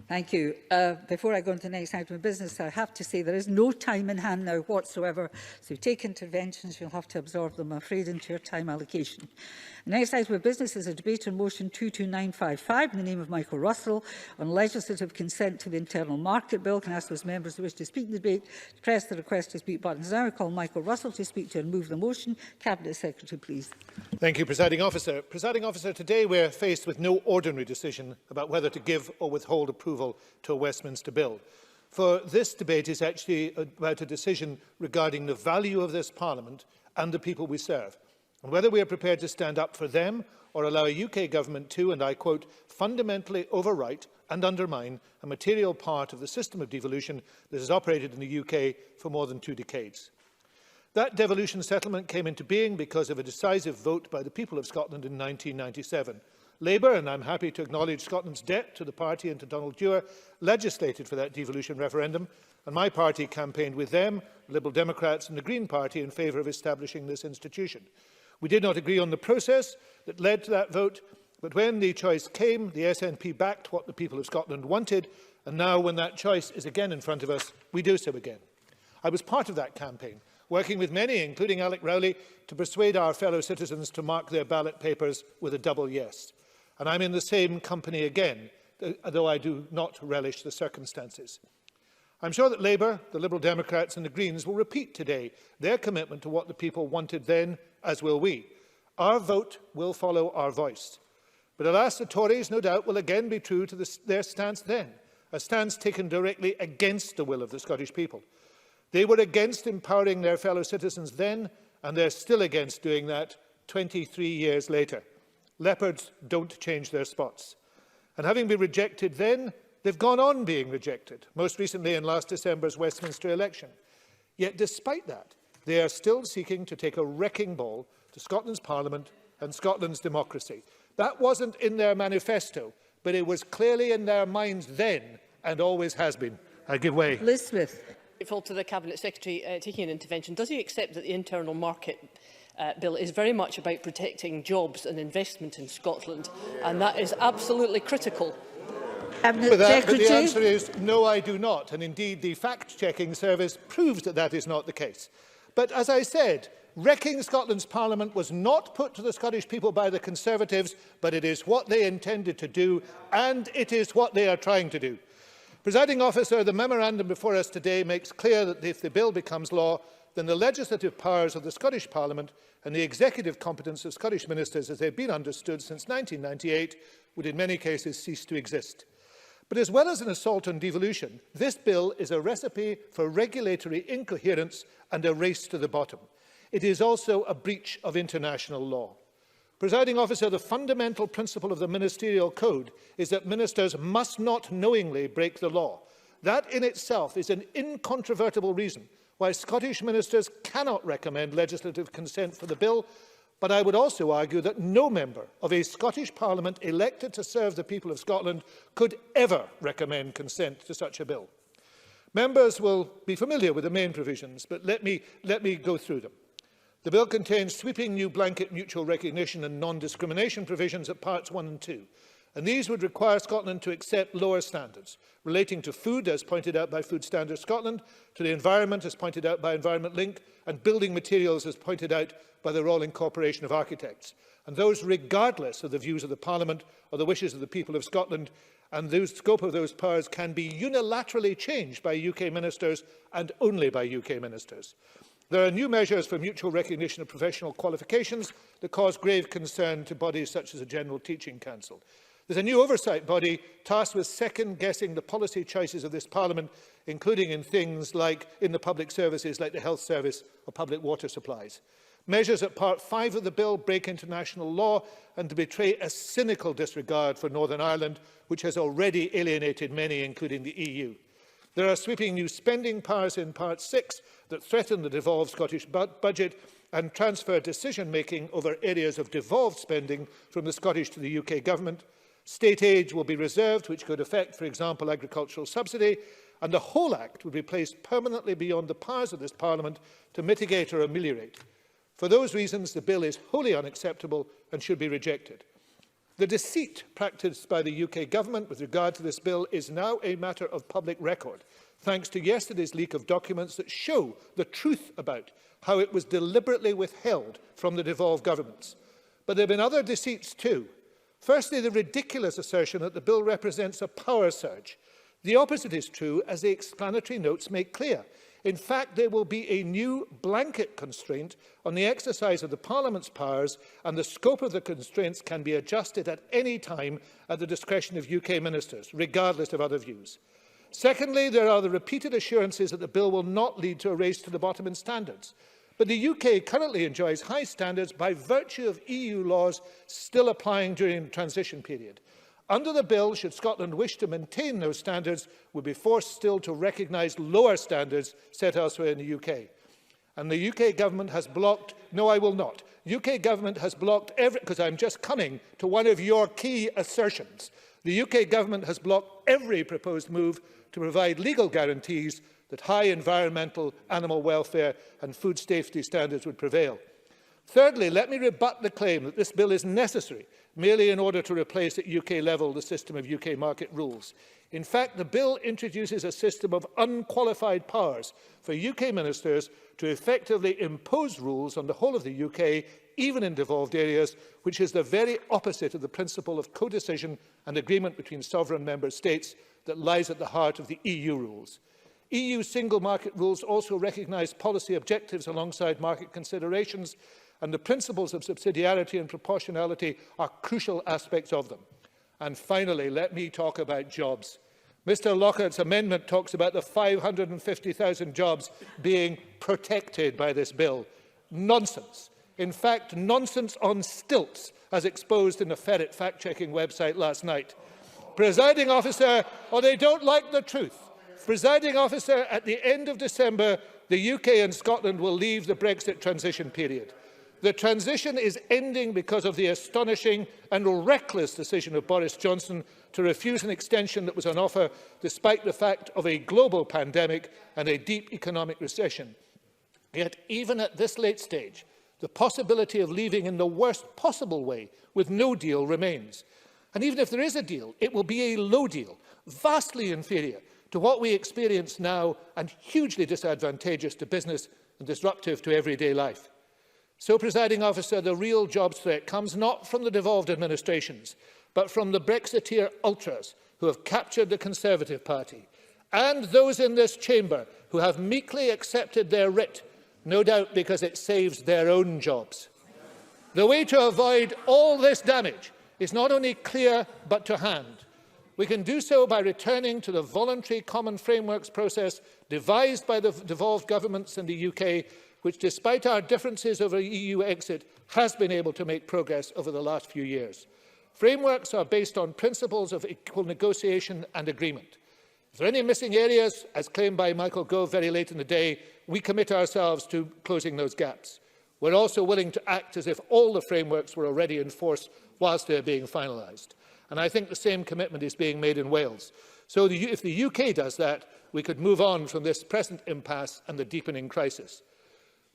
Thank you. Before I go on to the next item of business, I have to say there is no time in hand now whatsoever. So if you take interventions, you'll have to absorb them, I'm afraid, into your time allocation. The next item of business is a debate on motion 22955 in the name of Michael Russell on legislative consent to the internal market bill. Can I ask those members who wish to speak in the debate to press the request to speak buttons now? I call Michael Russell to speak to and move the motion. Cabinet Secretary, please. Thank you, Presiding Officer. Presiding Officer, today we are faced with no ordinary decision about whether to give or withhold approval to a Westminster bill. For this debate is actually about a decision regarding the value of this Parliament and the people we serve, and whether we are prepared to stand up for them or allow a UK government to, and I quote, fundamentally overwrite and undermine a material part of the system of devolution that has operated in the UK for more than 2 decades. That devolution settlement came into being because of a decisive vote by the people of Scotland in 1997. Labour, and I'm happy to acknowledge Scotland's debt to the party and to Donald Dewar, legislated for that devolution referendum, and my party campaigned with them, the Liberal Democrats and the Green Party, in favour of establishing this institution. We did not agree on the process that led to that vote, but when the choice came, the SNP backed what the people of Scotland wanted, and now when that choice is again in front of us, we do so again. I was part of that campaign, working with many, including Alec Rowley, to persuade our fellow citizens to mark their ballot papers with a double yes. And I'm in the same company again, though I do not relish the circumstances. I'm sure that Labour, the Liberal Democrats and the Greens will repeat today their commitment to what the people wanted then, as will we. Our vote will follow our voice. But alas, the Tories, no doubt, will again be true to their stance then, a stance taken directly against the will of the Scottish people. They were against empowering their fellow citizens then, and they're still against doing that 23 years later. Leopards don't change their spots. And having been rejected then, they've gone on being rejected, most recently in last December's Westminster election. Yet despite that, they are still seeking to take a wrecking ball to Scotland's Parliament and Scotland's democracy. That wasn't in their manifesto, but it was clearly in their minds then and always has been. I give way. Liz Smith. Grateful to the Cabinet Secretary taking an intervention. Does he accept that the internal market bill is very much about protecting jobs and investment in Scotland, and that is absolutely critical? But the answer is no, I do not, and indeed the fact-checking service proves that that is not the case. But as I said, wrecking Scotland's Parliament was not put to the Scottish people by the Conservatives, but it is what they intended to do, and it is what they are trying to do. Presiding Officer, the memorandum before us today makes clear that if the bill becomes law, then the legislative powers of the Scottish Parliament and the executive competence of Scottish ministers as they have been understood since 1998 would in many cases cease to exist. But as well as an assault on devolution, this bill is a recipe for regulatory incoherence and a race to the bottom. It is also a breach of international law. Presiding Officer, the fundamental principle of the Ministerial Code is that ministers must not knowingly break the law. That in itself is an incontrovertible reason why Scottish ministers cannot recommend legislative consent for the bill, but I would also argue that no member of a Scottish Parliament elected to serve the people of Scotland could ever recommend consent to such a bill. Members will be familiar with the main provisions, but let me go through them. The bill contains sweeping new blanket mutual recognition and non-discrimination provisions at parts 1 and 2, and these would require Scotland to accept lower standards relating to food, as pointed out by Food Standards Scotland, to the environment, as pointed out by Environment Link, and building materials, as pointed out by the Royal Incorporation of Architects, and those regardless of the views of the Parliament or the wishes of the people of Scotland, and the scope of those powers can be unilaterally changed by UK ministers and only by UK ministers. There are new measures for mutual recognition of professional qualifications that cause grave concern to bodies such as the General Teaching Council. There's a new oversight body tasked with second-guessing the policy choices of this Parliament, including in things like in the public services like the health service or public water supplies. Measures at Part 5 of the bill break international law and betray a cynical disregard for Northern Ireland, which has already alienated many, including the EU. There are sweeping new spending powers in Part 6 that threaten the devolved Scottish budget and transfer decision-making over areas of devolved spending from the Scottish to the UK government. State aid will be reserved, which could affect, for example, agricultural subsidy, and the whole Act would be placed permanently beyond the powers of this Parliament to mitigate or ameliorate. For those reasons, the bill is wholly unacceptable and should be rejected. The deceit practised by the UK Government with regard to this bill is now a matter of public record, thanks to yesterday's leak of documents that show the truth about how it was deliberately withheld from the devolved governments. But there have been other deceits too. Firstly, the ridiculous assertion that the bill represents a power surge. The opposite is true, as the explanatory notes make clear. In fact, there will be a new blanket constraint on the exercise of the Parliament's powers, and the scope of the constraints can be adjusted at any time at the discretion of UK ministers, regardless of other views. Secondly, there are the repeated assurances that the bill will not lead to a race to the bottom in standards. But the UK currently enjoys high standards by virtue of EU laws still applying during the transition period. Under the bill, should Scotland wish to maintain those standards, would be forced still to recognise lower standards set elsewhere in the UK. And the UK government has blocked, no I will not, UK government has blocked every, because I'm just coming to one of your key assertions, the UK government has blocked every proposed move to provide legal guarantees that high environmental, animal welfare and food safety standards would prevail. Thirdly, let me rebut the claim that this bill is necessary merely in order to replace at UK level the system of UK market rules. In fact, the bill introduces a system of unqualified powers for UK ministers to effectively impose rules on the whole of the UK, even in devolved areas, which is the very opposite of the principle of codecision and agreement between sovereign member states that lies at the heart of the EU rules. EU single market rules also recognise policy objectives alongside market considerations, and the principles of subsidiarity and proportionality are crucial aspects of them. And finally, let me talk about jobs. Mr Lockhart's amendment talks about the 550,000 jobs being protected by this bill. Nonsense. In fact, nonsense on stilts, as exposed in the Ferret fact-checking website last night. Presiding officer, they don't like the truth. Presiding officer, at the end of December, the UK and Scotland will leave the Brexit transition period. The transition is ending because of the astonishing and reckless decision of Boris Johnson to refuse an extension that was on offer, despite the fact of a global pandemic and a deep economic recession. Yet, even at this late stage, the possibility of leaving in the worst possible way with no deal remains. And even if there is a deal, it will be a low deal, vastly inferior to what we experience now and hugely disadvantageous to business and disruptive to everyday life. So, Presiding Officer, the real jobs threat comes not from the devolved administrations, but from the Brexiteer ultras who have captured the Conservative Party, and those in this chamber who have meekly accepted their writ, no doubt because it saves their own jobs. The way to avoid all this damage is not only clear, but to hand. We can do so by returning to the voluntary common frameworks process devised by the devolved governments in the UK, which, despite our differences over EU exit, has been able to make progress over the last few years. Frameworks are based on principles of equal negotiation and agreement. If there are any missing areas, as claimed by Michael Gove very late in the day, we commit ourselves to closing those gaps. We're also willing to act as if all the frameworks were already in force whilst they are being finalised. And I think the same commitment is being made in Wales. So if the UK does that, we could move on from this present impasse and the deepening crisis.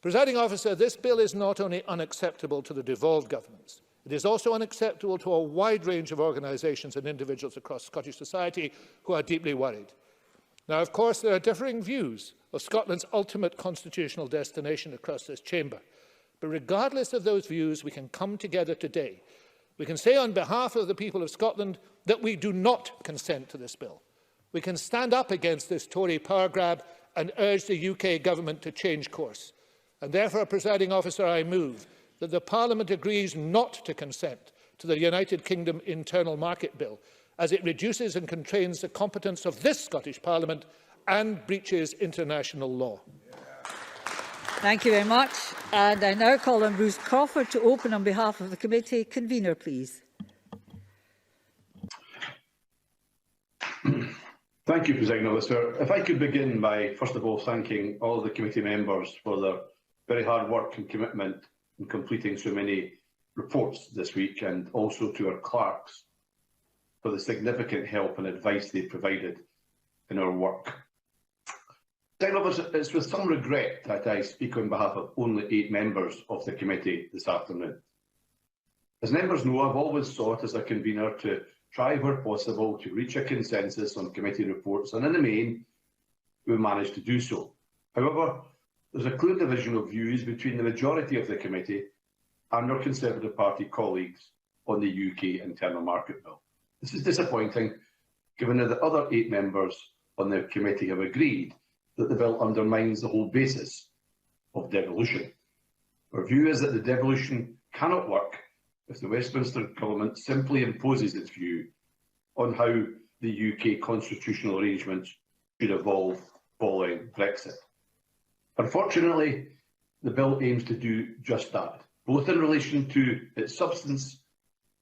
Presiding Officer, this bill is not only unacceptable to the devolved governments, it is also unacceptable to a wide range of organisations and individuals across Scottish society who are deeply worried. Now, of course, there are differing views of Scotland's ultimate constitutional destination across this chamber. But regardless of those views, we can come together today. We can say on behalf of the people of Scotland that we do not consent to this bill. We can stand up against this Tory power grab and urge the UK government to change course. And therefore, Presiding Officer, I move that the Parliament agrees not to consent to the United Kingdom Internal Market Bill, as it reduces and constrains the competence of this Scottish Parliament and breaches international law. Thank you very much. And I now call on Bruce Crawford to open on behalf of the committee. Convener, please. Thank you, Presiding Officer. If I could begin by, first of all, thanking all of the committee members for their very hard work and commitment in completing so many reports this week, and also to our clerks for the significant help and advice they provided in our work. Presiding Officer, it's with some regret that I speak on behalf of only 8 members of the committee this afternoon. As members know, I've always sought as a convener to try where possible to reach a consensus on committee reports, and in the main, we've managed to do so. However, there's a clear division of views between the majority of the committee and our Conservative Party colleagues on the UK Internal Market Bill. This is disappointing, given that the other 8 members on the committee have agreed that the bill undermines the whole basis of devolution. Our view is that the devolution cannot work if the Westminster Government simply imposes its view on how the UK constitutional arrangements should evolve following Brexit. Unfortunately, the bill aims to do just that, both in relation to its substance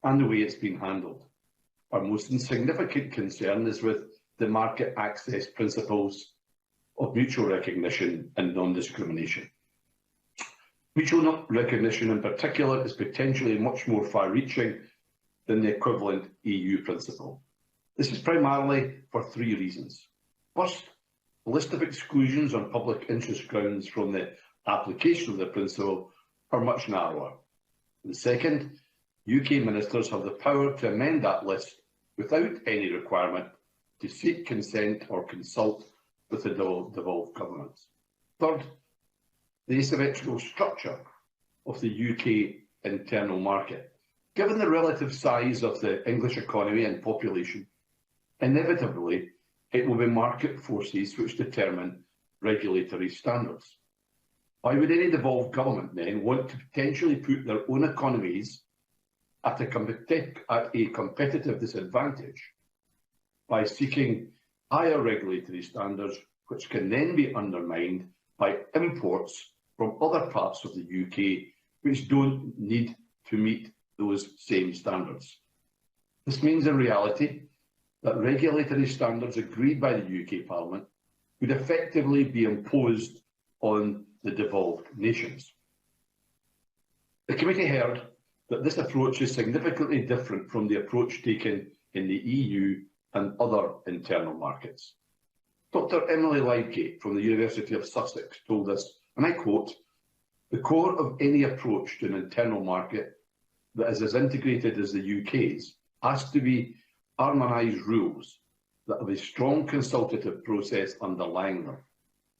and the way it's been handled. Our most significant concern is with the market access principles of mutual recognition and non-discrimination. Mutual recognition in particular is potentially much more far-reaching than the equivalent EU principle. This is primarily for 3 reasons. First, the list of exclusions on public interest grounds from the application of the principle are much narrower. And second, UK ministers have the power to amend that list without any requirement to seek consent or consult with the devolved governments. Third, the asymmetrical structure of the UK internal market. Given the relative size of the English economy and population, inevitably it will be market forces which determine regulatory standards. Why would any devolved government then want to potentially put their own economies at a competitive disadvantage by seeking higher regulatory standards, which can then be undermined by imports from other parts of the UK which don't need to meet those same standards? This means in reality that regulatory standards agreed by the UK Parliament would effectively be imposed on the devolved nations. The committee heard that this approach is significantly different from the approach taken in the EU and other internal markets. Dr. Emily Lydgate from the University of Sussex told us, and I quote, "The core of any approach to an internal market that is as integrated as the UK's has to be harmonised rules that have a strong consultative process underlying them.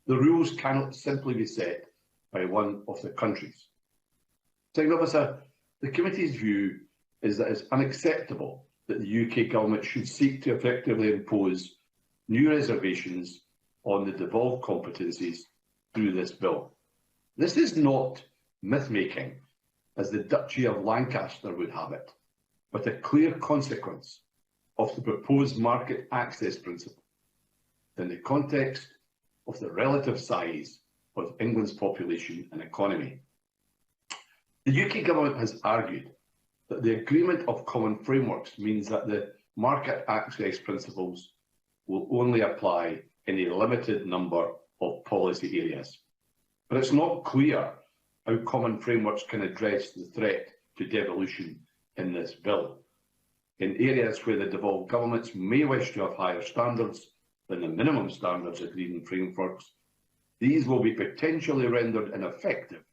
The rules cannot simply be set by one of the countries." Presiding Officer, the committee's view is that it's unacceptable that the UK government should seek to effectively impose new reservations on the devolved competencies through this bill. This is not myth-making, as the Duchy of Lancaster would have it, but a clear consequence of the proposed market access principle in the context of the relative size of England's population and economy. The UK government has argued that the agreement of common frameworks means that the market access principles will only apply in a limited number of policy areas. But it's not clear how common frameworks can address the threat to devolution in this bill. In areas where the devolved governments may wish to have higher standards than the minimum standards agreed in frameworks, these will be potentially rendered ineffective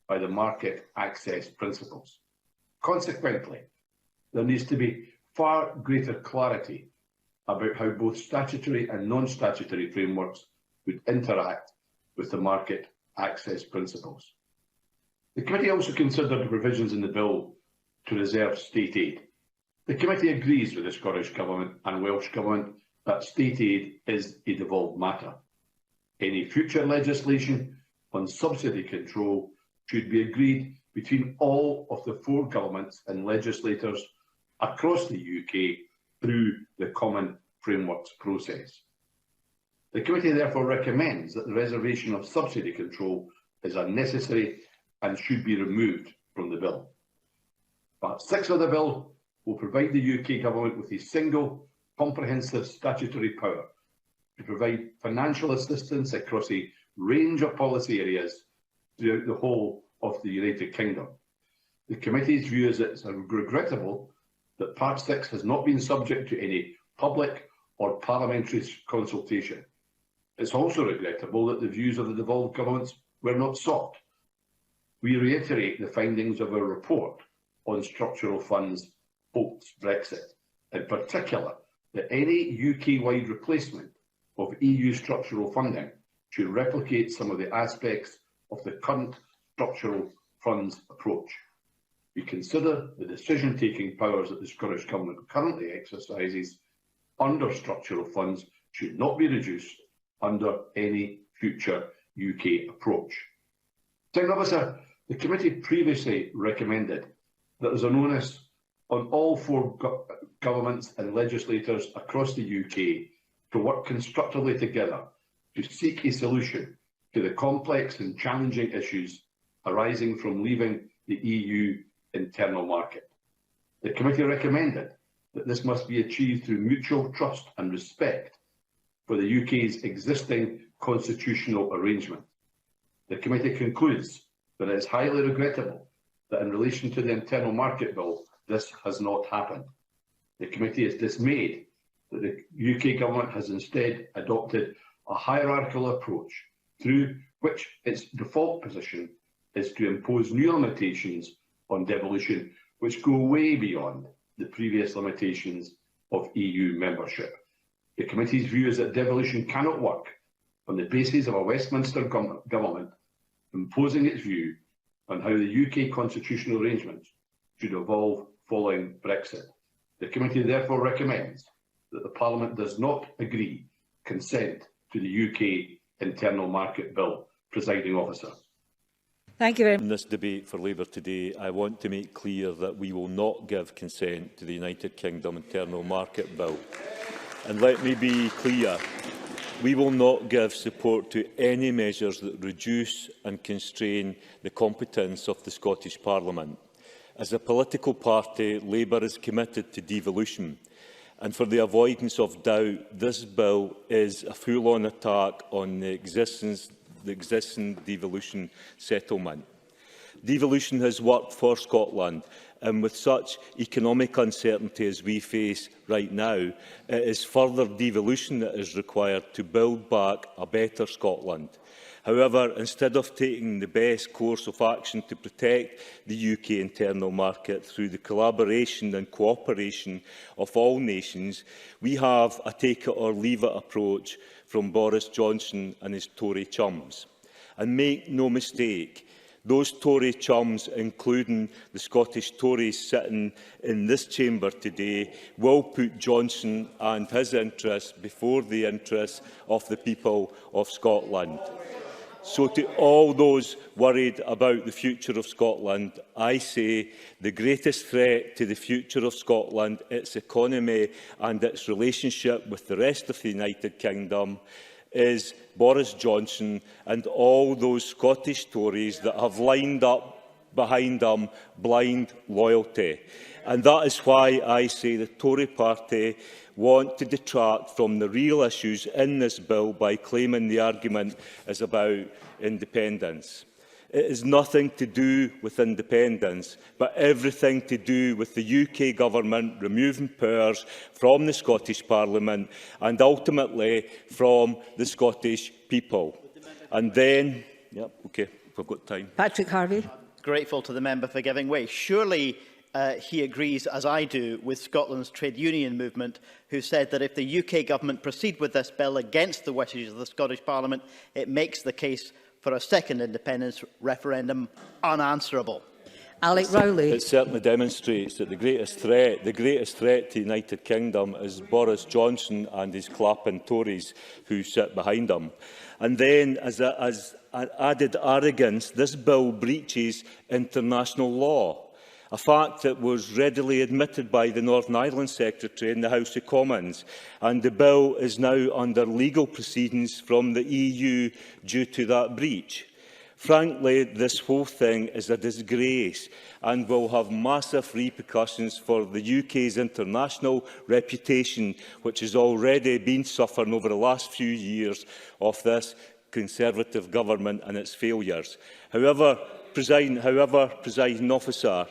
by the market access principles. Consequently, there needs to be far greater clarity about how both statutory and non-statutory frameworks would interact with the market access principles. The committee also considered provisions in the bill to reserve state aid. The committee agrees with the Scottish Government and Welsh Government that state aid is a devolved matter. Any future legislation on subsidy control should be agreed between all of the 4 governments and legislators across the UK through the Common Frameworks process. The committee therefore recommends that the reservation of subsidy control is unnecessary and should be removed from the bill. Part 6 of the bill will provide the UK government with a single, comprehensive statutory power to provide financial assistance across a range of policy areas throughout the whole of the United Kingdom. The committee's view is that it's regrettable that Part 6 has not been subject to any public or parliamentary consultation. It's also regrettable that the views of the devolved governments were not sought. We reiterate the findings of our report on structural funds post-Brexit. In particular, that any UK-wide replacement of EU structural funding should replicate some of the aspects of the current structural funds approach. We consider the decision-taking powers that the Scottish Government currently exercises under structural funds should not be reduced under any future UK approach. Presiding Officer, the committee previously recommended that there is an onus on all four governments and legislators across the UK to work constructively together to seek a solution to the complex and challenging issues arising from leaving the EU internal market. The committee recommended that this must be achieved through mutual trust and respect for the UK's existing constitutional arrangement. The committee concludes that it is highly regrettable that in relation to the internal market bill, this has not happened. The committee is dismayed that the UK government has instead adopted a hierarchical approach through which its default position is to impose new limitations on devolution which go way beyond the previous limitations of EU membership. The committee's view is that devolution cannot work on the basis of a Westminster government imposing its view on how the UK constitutional arrangements should evolve following Brexit. The committee therefore recommends that the Parliament does not agree consent to the UK internal market bill. Presiding Officer. Thank you very much. In this debate for Labour today, I want to make clear that we will not give consent to the United Kingdom internal market bill. And let me be clear, we will not give support to any measures that reduce and constrain the competence of the Scottish Parliament. As a political party, Labour is committed to devolution. And for the avoidance of doubt, this bill is a full-on attack on the existing devolution settlement. Devolution has worked for Scotland, and with such economic uncertainty as we face right now, it is further devolution that is required to build back a better Scotland. However, instead of taking the best course of action to protect the UK internal market through the collaboration and cooperation of all nations, we have a take-it-or-leave-it approach from Boris Johnson and his Tory chums. And make no mistake, those Tory chums, including the Scottish Tories sitting in this chamber today, will put Johnson and his interests before the interests of the people of Scotland. So to all those worried about the future of Scotland, I say the greatest threat to the future of Scotland, its economy and its relationship with the rest of the United Kingdom is Boris Johnson and all those Scottish Tories that have lined up behind him blind loyalty. And that is why I say the Tory party want to detract from the real issues in this bill by claiming the argument is about independence. It is nothing to do with independence, but everything to do with the UK government removing powers from the Scottish Parliament and ultimately from the Scottish people. And then, we've got time. Patrick Harvey. Grateful to the member for giving way. Surely he agrees, as I do, with Scotland's trade union movement, who said that if the UK government proceed with this bill against the wishes of the Scottish Parliament, it makes the case for a second independence referendum unanswerable. Alec Rowley. It certainly demonstrates that the greatest threat to the United Kingdom is Boris Johnson and his clapping Tories who sit behind him. And then, as an added arrogance, this bill breaches international law, a fact that was readily admitted by the Northern Ireland Secretary in the House of Commons, and the bill is now under legal proceedings from the EU due to that breach. Frankly, this whole thing is a disgrace and will have massive repercussions for the UK's international reputation, which has already been suffering over the last few years of this Conservative government and its failures. However, Presiding Officer,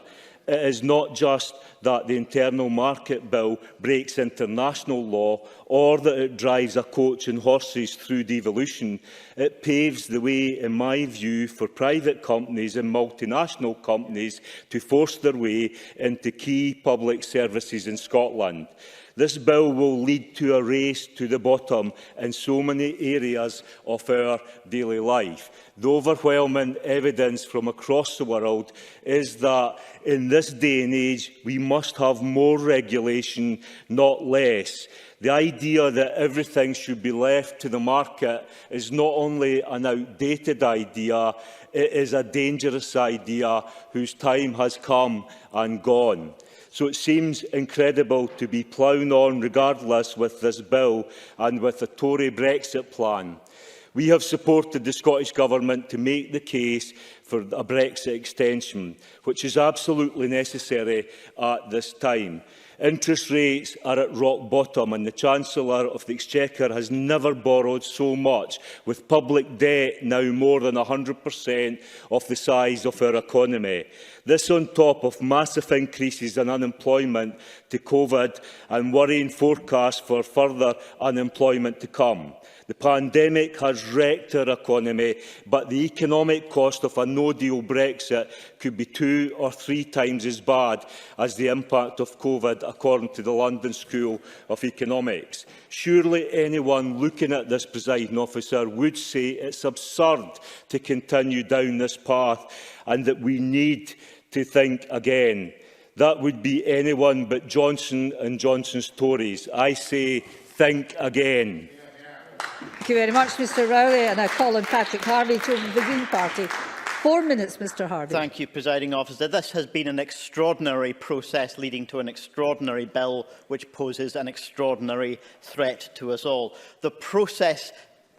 It is not just that the Internal Market Bill breaks international law or that it drives a coach and horses through devolution. It paves the way, in my view, for private companies and multinational companies to force their way into key public services in Scotland. This bill will lead to a race to the bottom in so many areas of our daily life. The overwhelming evidence from across the world is that in this day and age we must have more regulation, not less. The idea that everything should be left to the market is not only an outdated idea, it is a dangerous idea whose time has come and gone. So it seems incredible to be ploughing on regardless with this bill and with the Tory Brexit plan. We have supported the Scottish Government to make the case for a Brexit extension, which is absolutely necessary at this time. Interest rates are at rock bottom and the Chancellor of the Exchequer has never borrowed so much, with public debt now more than 100% of the size of our economy. This on top of massive increases in unemployment to COVID and worrying forecasts for further unemployment to come. The pandemic has wrecked our economy, but the economic cost of a no-deal Brexit could be 2 or 3 times as bad as the impact of COVID, according to the London School of Economics. Surely anyone looking at this, presiding officer, would say it's absurd to continue down this path and that we need to think again. That would be anyone but Johnson and Johnson's Tories. I say, think again. Thank you very much, Mr Rowley. And I call on Patrick Harvey to the Green Party. 4 minutes, Mr Harvey. Thank you, Presiding Officer. This has been an extraordinary process leading to an extraordinary bill which poses an extraordinary threat to us all. The process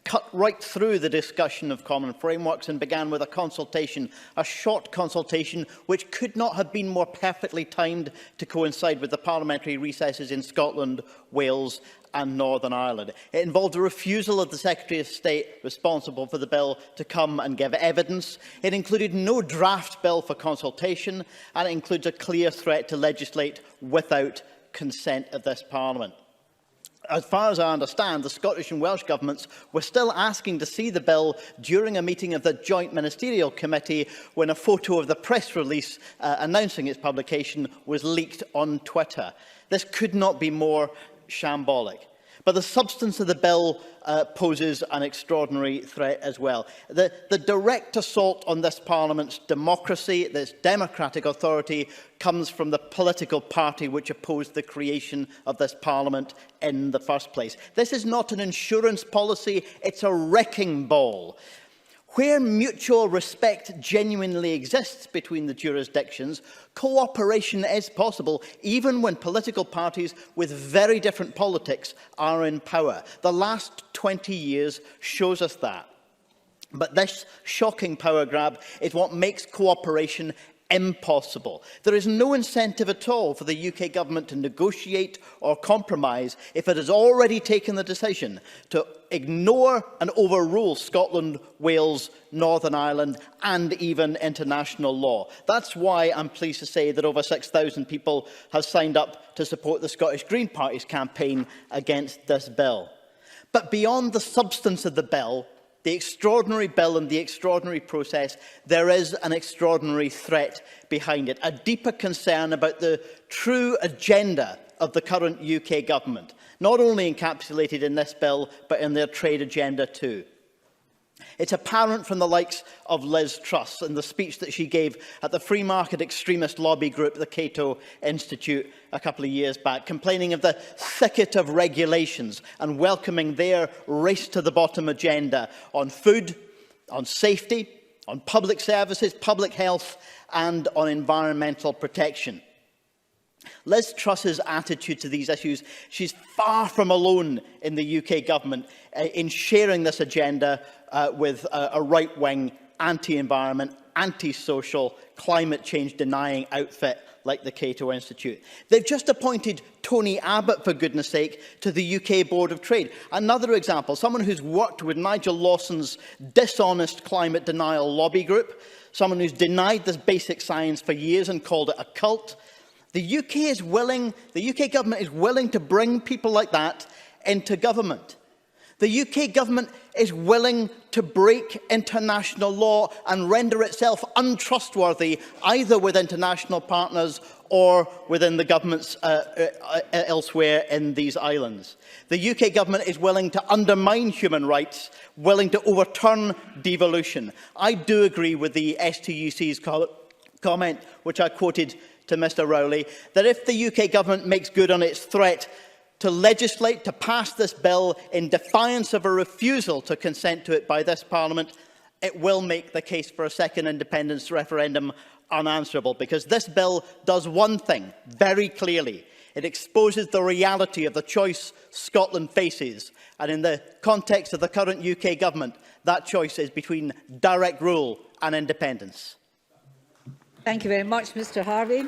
cut right through the discussion of common frameworks and began with a consultation, a short consultation which could not have been more perfectly timed to coincide with the parliamentary recesses in Scotland, Wales and Northern Ireland. It involved a refusal of the Secretary of State responsible for the bill to come and give evidence. It included no draft bill for consultation, and it includes a clear threat to legislate without consent of this Parliament. As far as I understand, the Scottish and Welsh governments were still asking to see the bill during a meeting of the Joint Ministerial Committee when a photo of the press release announcing its publication was leaked on Twitter. This could not be more shambolic. But the substance of the bill poses an extraordinary threat as well. The direct assault on this Parliament's democracy, this democratic authority, comes from the political party which opposed the creation of this Parliament in the first place. This is not an insurance policy, it's a wrecking ball. Where mutual respect genuinely exists between the jurisdictions, cooperation is possible, even when political parties with very different politics are in power. The last 20 years shows us that. But this shocking power grab is what makes cooperation impossible. There is no incentive at all for the UK government to negotiate or compromise if it has already taken the decision to ignore and overrule Scotland, Wales, Northern Ireland and even international law. That's why I'm pleased to say that over 6,000 people have signed up to support the Scottish Green Party's campaign against this bill. But beyond the substance of the bill and the extraordinary process, there is an extraordinary threat behind it, a deeper concern about the true agenda of the current UK government, not only encapsulated in this bill, but in their trade agenda too. It's apparent from the likes of Liz Truss and the speech that she gave at the free market extremist lobby group, the Cato Institute, a couple of years back, complaining of the thicket of regulations and welcoming their race to the bottom agenda on food, on safety, on public services, public health and on environmental protection. Liz Truss's attitude to these issues, she's far from alone in the UK government in sharing this agenda with a right-wing, anti-environment, antisocial, climate change denying outfit like the Cato Institute. They've just appointed Tony Abbott, for goodness sake, to the UK Board of Trade. Another example, someone who's worked with Nigel Lawson's dishonest climate denial lobby group, someone who's denied this basic science for years and called it a cult. The UK government is willing to bring people like that into government. The UK government is willing to break international law and render itself untrustworthy, either with international partners or within the governments elsewhere in these islands. The UK government is willing to undermine human rights, willing to overturn devolution. I do agree with the STUC's comment, which I quoted to Mr Rowley, that if the UK government makes good on its threat to legislate, to pass this bill in defiance of a refusal to consent to it by this Parliament, it will make the case for a second independence referendum unanswerable, because this bill does one thing very clearly. It exposes the reality of the choice Scotland faces, and in the context of the current UK government, that choice is between direct rule and independence. Thank you very much, Mr Harvey.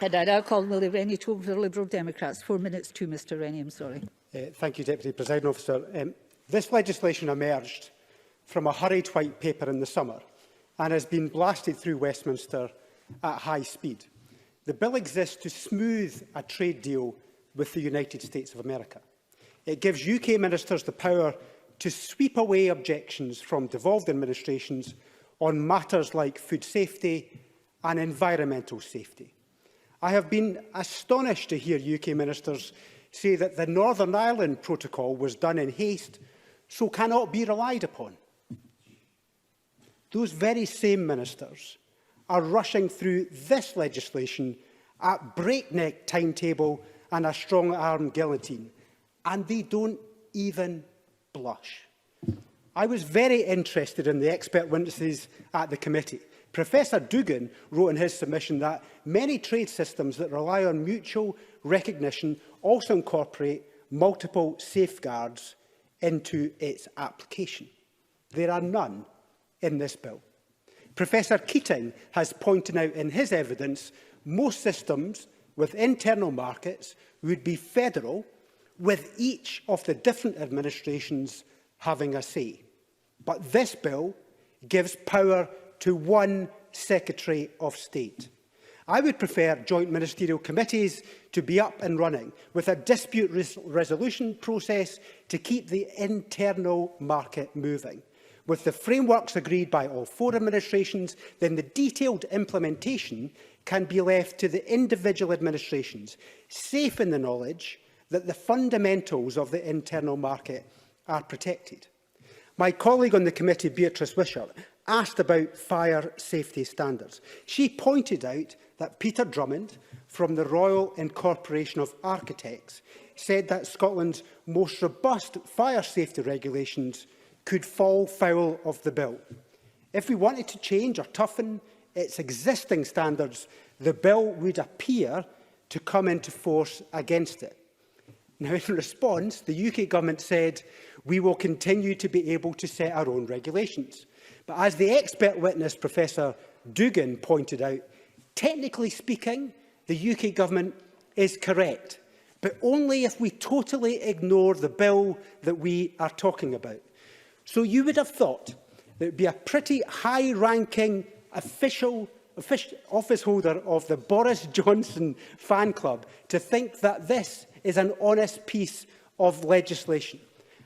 And I now call Willie Rennie to for the Liberal Democrats. 4 minutes to Mr Rennie, I'm sorry. Thank you, Deputy Presiding Officer. This legislation emerged from a hurried white paper in the summer and has been blasted through Westminster at high speed. The bill exists to smooth a trade deal with the United States of America. It gives UK ministers the power to sweep away objections from devolved administrations on matters like food safety and environmental safety. I have been astonished to hear UK ministers say that the Northern Ireland Protocol was done in haste, so cannot be relied upon. Those very same ministers are rushing through this legislation at breakneck timetable and a strong-arm guillotine, and they don't even blush. I was very interested in the expert witnesses at the committee. Professor Dugan wrote in his submission that many trade systems that rely on mutual recognition also incorporate multiple safeguards into its application. There are none in this bill. Professor Keating has pointed out in his evidence most systems with internal markets would be federal, with each of the different administrations having a say. But this bill gives power to one Secretary of State. I would prefer joint ministerial committees to be up and running with a dispute resolution process to keep the internal market moving. With the frameworks agreed by all 4 administrations, then the detailed implementation can be left to the individual administrations, safe in the knowledge that the fundamentals of the internal market are protected. My colleague on the committee, Beatrice Wishart, asked about fire safety standards. She pointed out that Peter Drummond, from the Royal Incorporation of Architects, said that Scotland's most robust fire safety regulations could fall foul of the bill. If we wanted to change or toughen its existing standards, the bill would appear to come into force against it. Now, in response, the UK government said, we will continue to be able to set our own regulations. But as the expert witness, Professor Dugan, pointed out, technically speaking, the UK government is correct, but only if we totally ignore the bill that we are talking about. So you would have thought that it would be a pretty high-ranking office holder of the Boris Johnson fan club to think that this is an honest piece of legislation.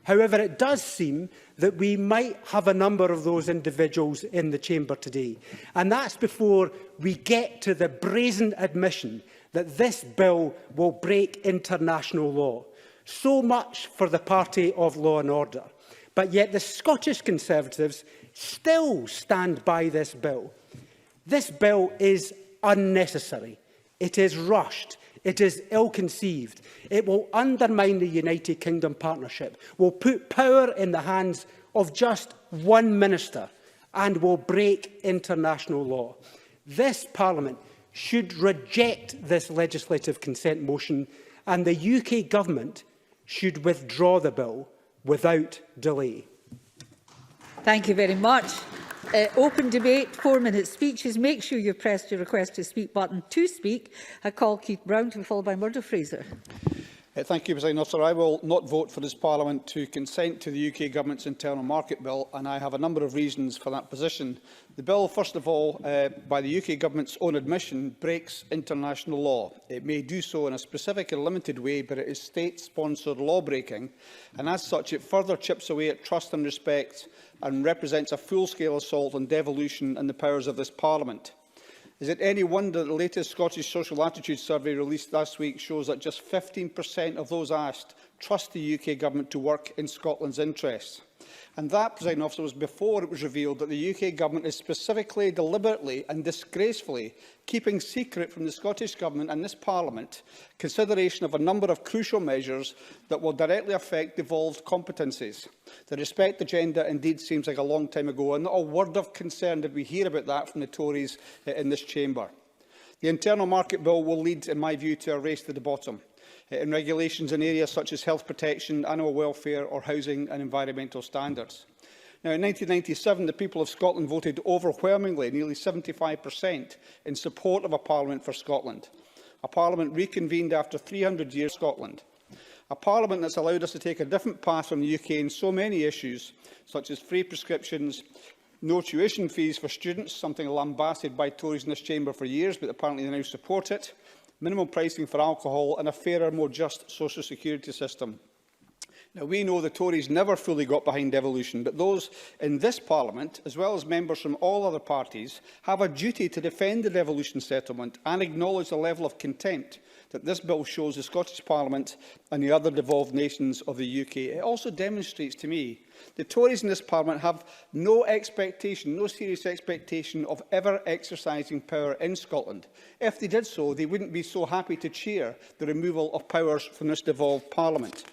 However, it does seem that we might have a number of those individuals in the chamber today. And that's before we get to the brazen admission that this bill will break international law. So much for the party of law and order. But yet the Scottish Conservatives still stand by this bill. This bill is unnecessary. It is rushed. It is ill-conceived. It will undermine the United Kingdom partnership, will put power in the hands of just one minister, and will break international law. This Parliament should reject this legislative consent motion, and the UK Government should withdraw the bill without delay. Thank you very much. Open debate, 4-minute speeches. Make sure you press your request to speak button to speak. I call Keith Brown to be followed by Murdo Fraser. Thank you, President Officer. I will not vote for this Parliament to consent to the UK Government's Internal Market Bill, and I have a number of reasons for that position. The bill, first of all, by the UK Government's own admission, breaks international law. It may do so in a specific and limited way, but it is state-sponsored law-breaking, and as such it further chips away at trust and respect and represents a full-scale assault on devolution and the powers of this Parliament. Is it any wonder that the latest Scottish Social Attitude Survey released last week shows that just 15% of those asked trust the UK Government to work in Scotland's interests? And that, President Officer, was before it was revealed that the UK Government is specifically, deliberately and disgracefully keeping secret from the Scottish Government and this Parliament consideration of a number of crucial measures that will directly affect devolved competencies. The respect agenda indeed seems like a long time ago, and not a word of concern did we hear about that from the Tories in this chamber. The Internal Market Bill will lead, in my view, to a race to the bottom in regulations in areas such as health protection, animal welfare or housing and environmental standards. Now, in 1997, the people of Scotland voted overwhelmingly, nearly 75%, in support of a Parliament for Scotland. A Parliament reconvened after 300 years of Scotland. A Parliament that's allowed us to take a different path from the UK in so many issues, such as free prescriptions, no tuition fees for students, something lambasted by Tories in this chamber for years, but apparently they now support it, minimum pricing for alcohol and a fairer, more just social security system. Now, we know the Tories never fully got behind devolution, but those in this Parliament, as well as members from all other parties, have a duty to defend the devolution settlement and acknowledge the level of contempt that this bill shows the Scottish Parliament and the other devolved nations of the UK. It also demonstrates to me the Tories in this Parliament have no expectation, no serious expectation of ever exercising power in Scotland. If they did so, they wouldn't be so happy to cheer the removal of powers from this devolved Parliament.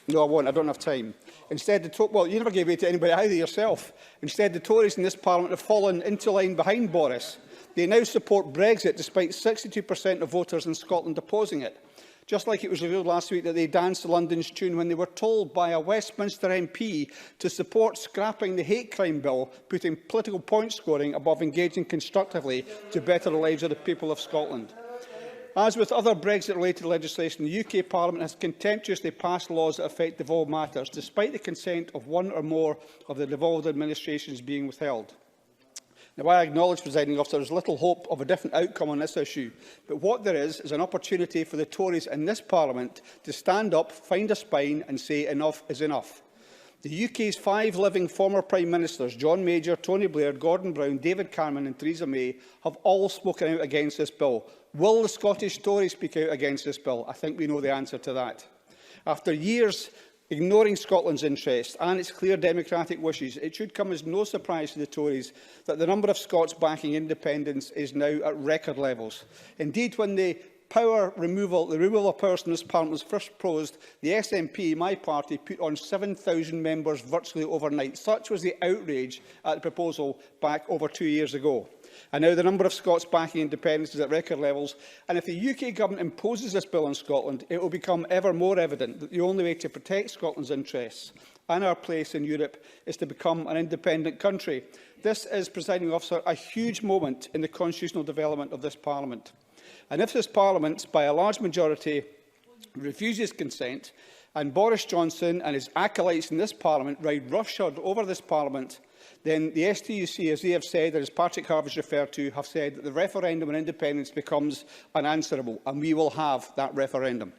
No, I won't. I don't have time. Instead, well, you never gave way to anybody either yourself. Instead, the Tories in this Parliament have fallen into line behind Boris. They now support Brexit, despite 62% of voters in Scotland opposing it. Just like it was revealed last week that they danced London's tune when they were told by a Westminster MP to support scrapping the hate crime bill, putting political point scoring above engaging constructively to better the lives of the people of Scotland. As with other Brexit-related legislation, the UK Parliament has contemptuously passed laws that affect devolved matters, despite the consent of one or more of the devolved administrations being withheld. Now, I acknowledge, Presiding Officer, there is little hope of a different outcome on this issue, but what there is an opportunity for the Tories in this Parliament to stand up, find a spine and say enough is enough. The UK's 5 living former Prime Ministers, John Major, Tony Blair, Gordon Brown, David Cameron and Theresa May, have all spoken out against this bill. Will the Scottish Tories speak out against this bill? I think we know the answer to that. After years ignoring Scotland's interests and its clear democratic wishes, it should come as no surprise to the Tories that the number of Scots backing independence is now at record levels. Indeed, when the removal of powers from this Parliament was first proposed, the SNP, my party, put on 7,000 members virtually overnight. Such was the outrage at the proposal back over 2 years ago. And now the number of Scots backing independence is at record levels. And if the UK Government imposes this bill on Scotland, it will become ever more evident that the only way to protect Scotland's interests and our place in Europe is to become an independent country. This is, Presiding Officer, a huge moment in the constitutional development of this Parliament. And if this Parliament, by a large majority, refuses consent, and Boris Johnson and his acolytes in this Parliament ride roughshod over this Parliament, then the STUC, as they have said, and as Patrick Harvey's referred to, have said that the referendum on independence becomes unanswerable, and we will have that referendum.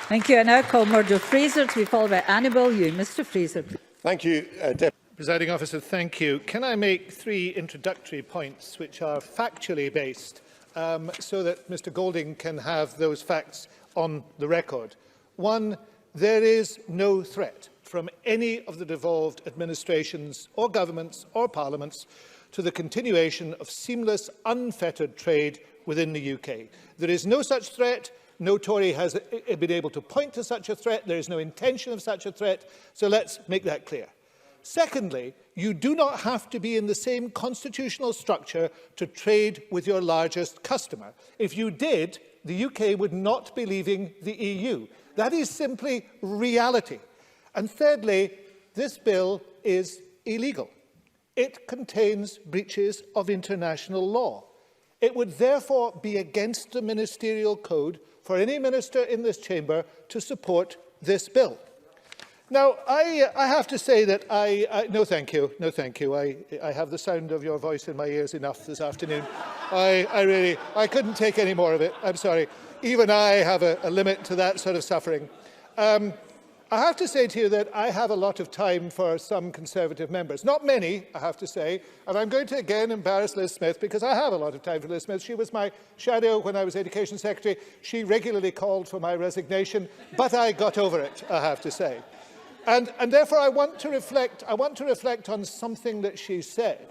Thank you. I now call Murdo Fraser to be followed by Annabel Yu. Mr Fraser. Thank you, Deputy Presiding Officer. Thank you. Can I make 3 introductory points which are factually based, so that Mr Golding can have those facts on the record? 1, there is no threat from any of the devolved administrations or governments or parliaments to the continuation of seamless, unfettered trade within the UK. There is no such threat. No Tory has been able to point to such a threat. There is no intention of such a threat. So let's make that clear. Secondly, you do not have to be in the same constitutional structure to trade with your largest customer. If you did, the UK would not be leaving the EU. That is simply reality. And thirdly, this bill is illegal. It contains breaches of international law. It would therefore be against the ministerial code for any minister in this chamber to support this bill. Now, I have to say that no thank you, no thank you. I have the sound of your voice in my ears enough this afternoon. I couldn't take any more of it. I'm sorry. Even I have a limit to that sort of suffering. I have to say to you that I have a lot of time for some Conservative members. Not many, I have to say. And I'm going to again embarrass Liz Smith because I have a lot of time for Liz Smith. She was my shadow when I was Education Secretary. She regularly called for my resignation, but I got over it, I have to say. And therefore I want to reflect on something that she said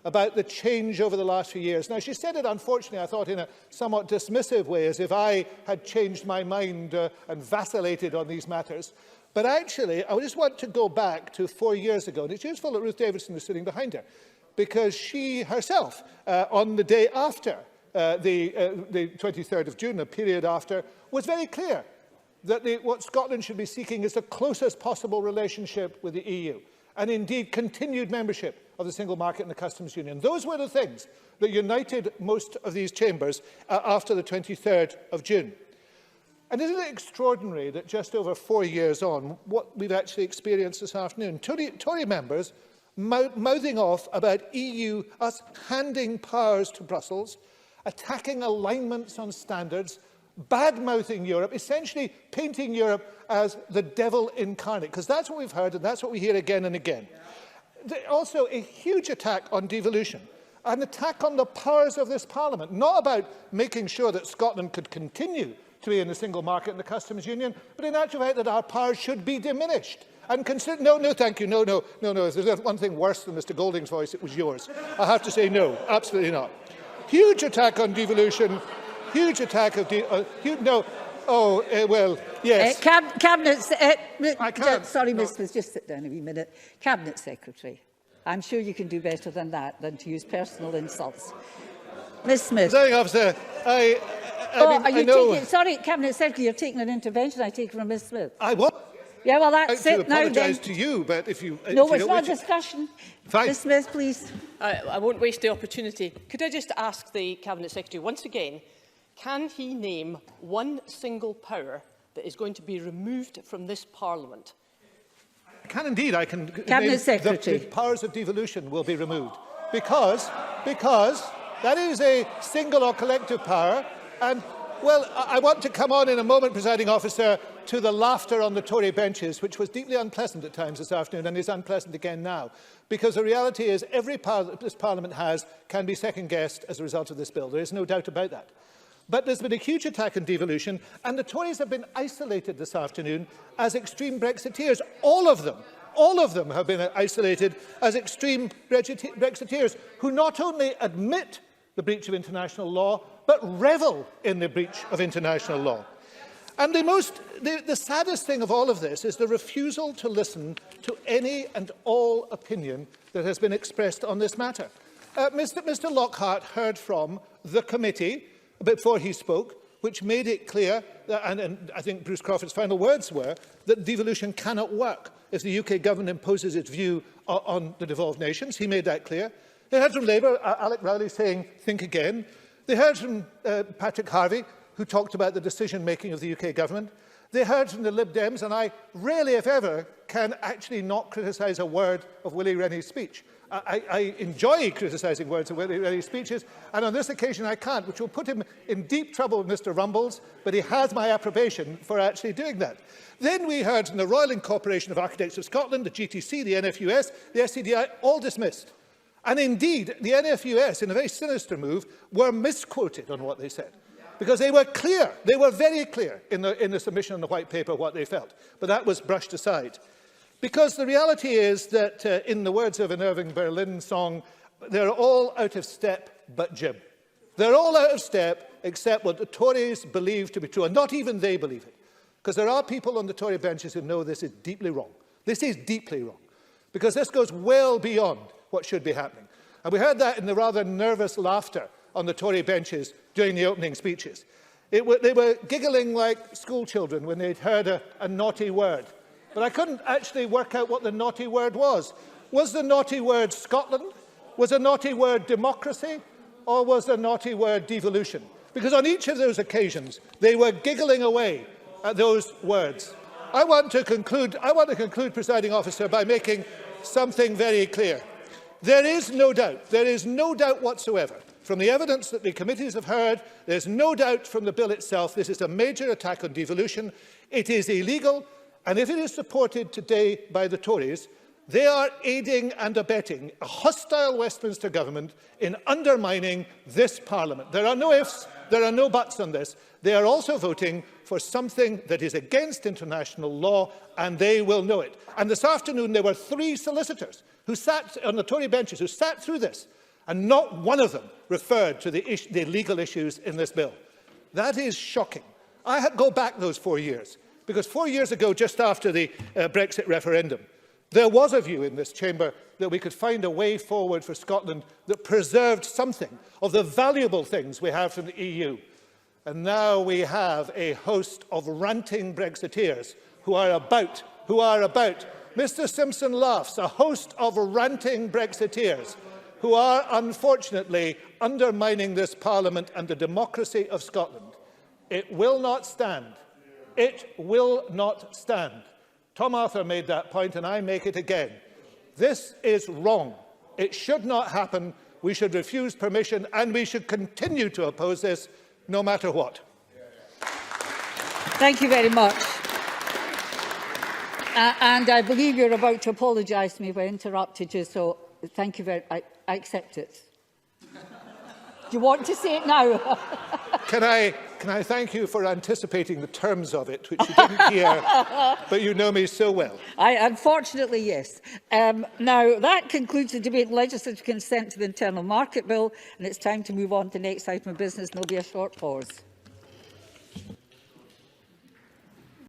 about the change over the last few years. Now, she said it, unfortunately, I thought, in a somewhat dismissive way, as if I had changed my mind and vacillated on these matters. But actually, I just want to go back to 4 years ago, and it's useful that Ruth Davidson is sitting behind her, because she herself, on the day after the 23rd of June, a period after, was very clear that what Scotland should be seeking is the closest possible relationship with the EU, and indeed continued membership of the single market and the customs union. Those were the things that united most of these chambers after the 23rd of June. And isn't it extraordinary that just over 4 years on, what we've actually experienced this afternoon, Tory members mouthing off about us handing powers to Brussels, attacking alignments on standards, bad-mouthing Europe, essentially painting Europe as the devil incarnate, because that's what we've heard and that's what we hear again and again. Also, a huge attack on devolution, an attack on the powers of this Parliament, not about making sure that Scotland could continue to be in the single market and the customs union, but in actual fact that our powers should be diminished. And consider, no, thank you, no. If there's one thing worse than Mr. Golding's voice, it was yours. I have to say no, absolutely not. Huge attack on devolution, huge attack of well, yes. Cabinet, I can't. Sorry, Ms. Smith, just sit down a wee minute. Cabinet Secretary, I'm sure you can do better than that, than to use personal insults. Ms. Smith. Presiding Officer, I know. Sorry, Cabinet Secretary, you're taking an intervention, I take, from Ms. Smith. I was. Yeah, well, that's it now. I apologise to you, but if you... No, it's not a discussion. Fine. Ms. Smith, please. I won't waste the opportunity. Could I just ask the Cabinet Secretary once again, can he name one single power that is going to be removed from this Parliament? I can indeed. I can Cabinet Secretary. The powers of devolution will be removed because that is a single or collective power. And, well, I want to come on in a moment, Presiding Officer, to the laughter on the Tory benches, which was deeply unpleasant at times this afternoon and is unpleasant again now. Because the reality is every power that this Parliament has can be second-guessed as a result of this bill. There is no doubt about that. But there's been a huge attack on devolution, and the Tories have been isolated this afternoon as extreme Brexiteers. All of them have been isolated as extreme Brexiteers who not only admit the breach of international law, but revel in the breach of international law. And the saddest thing of all of this is the refusal to listen to any and all opinion that has been expressed on this matter. Mr. Lockhart heard from the committee before he spoke, which made it clear, that, and I think Bruce Crawford's final words were, that devolution cannot work if the UK government imposes its view on the devolved nations. He made that clear. They heard from Labour, Alec Rowley saying, think again. They heard from Patrick Harvey, who talked about the decision-making of the UK government. They heard from the Lib Dems, and I rarely, if ever, can actually not criticise a word of Willie Rennie's speech. I enjoy criticising words of Willie Rennie's speeches, and on this occasion I can't, which will put him in deep trouble with Mr Rumbles, but he has my approbation for actually doing that. Then we heard from the Royal Incorporation of Architects of Scotland, the GTC, the NFUS, the SCDI, all dismissed. And indeed, the NFUS, in a very sinister move, were misquoted on what they said. Because they were clear, they were very clear in the submission on the white paper what they felt. But that was brushed aside. Because the reality is that, in the words of an Irving Berlin song, they're all out of step but Jim. They're all out of step except what the Tories believe to be true, and not even they believe it. Because there are people on the Tory benches who know this is deeply wrong. This is deeply wrong. Because this goes well beyond what should be happening. And we heard that in the rather nervous laughter on the Tory benches during the opening speeches. They were giggling like school children when they'd heard a naughty word. But I couldn't actually work out what the naughty word was. Was the naughty word Scotland? Was a naughty word democracy? Or was the naughty word devolution? Because on each of those occasions, they were giggling away at those words. I want to conclude, Presiding Officer, by making something very clear. There is no doubt whatsoever, from the evidence that the committees have heard, there's no doubt from the bill itself, this is a major attack on devolution. It is illegal, and if it is supported today by the Tories, they are aiding and abetting a hostile Westminster government in undermining this Parliament. There are no ifs, there are no buts on this. They are also voting for something that is against international law, and they will know it. And this afternoon there were 3 solicitors who sat on the Tory benches, who sat through this, and not one of them referred to the legal issues in this bill. That is shocking. I go back those 4 years, because 4 years ago, just after the Brexit referendum, there was a view in this chamber that we could find a way forward for Scotland that preserved something of the valuable things we have from the EU. And now we have a host of ranting Brexiteers who are about, Mr Simpson laughs, a host of ranting Brexiteers who are unfortunately undermining this Parliament and the democracy of Scotland. It will not stand. It will not stand. Tom Arthur made that point, and I make it again. This is wrong. It should not happen. We should refuse permission, and we should continue to oppose this, no matter what. Thank you very much. And I believe you're about to apologise to me if I interrupted you, so thank you very much. I accept it. Do you want to say it now? Can I thank you for anticipating the terms of it, which you didn't hear, but you know me so well. Unfortunately, yes. Now, that concludes the debate on legislative consent to the Internal Market Bill, and it's time to move on to the next item of business, and there'll be a short pause.